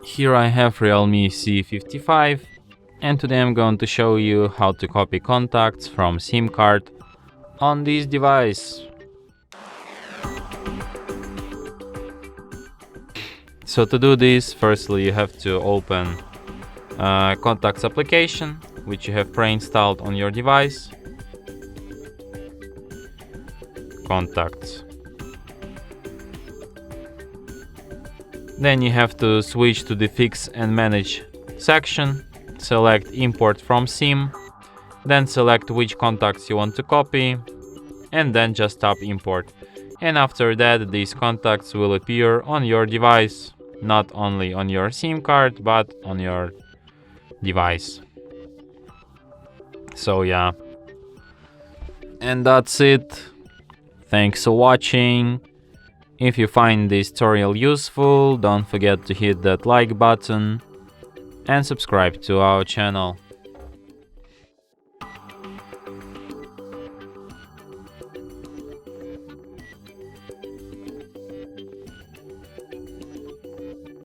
Here I have Realme C55, and today I'm going to show you how to copy contacts from SIM card on this device. So to do this, firstly you have to open Contacts application, which you have pre-installed on your device. Contacts. Then you have to switch to the Fix and Manage section, select Import from SIM, then select which contacts you want to copy, and then just tap Import. And after that, these contacts will appear on your device, not only on your SIM card, but on your device. So yeah, and that's it. Thanks for watching. If you find this tutorial useful, don't forget to hit that like button and subscribe to our channel.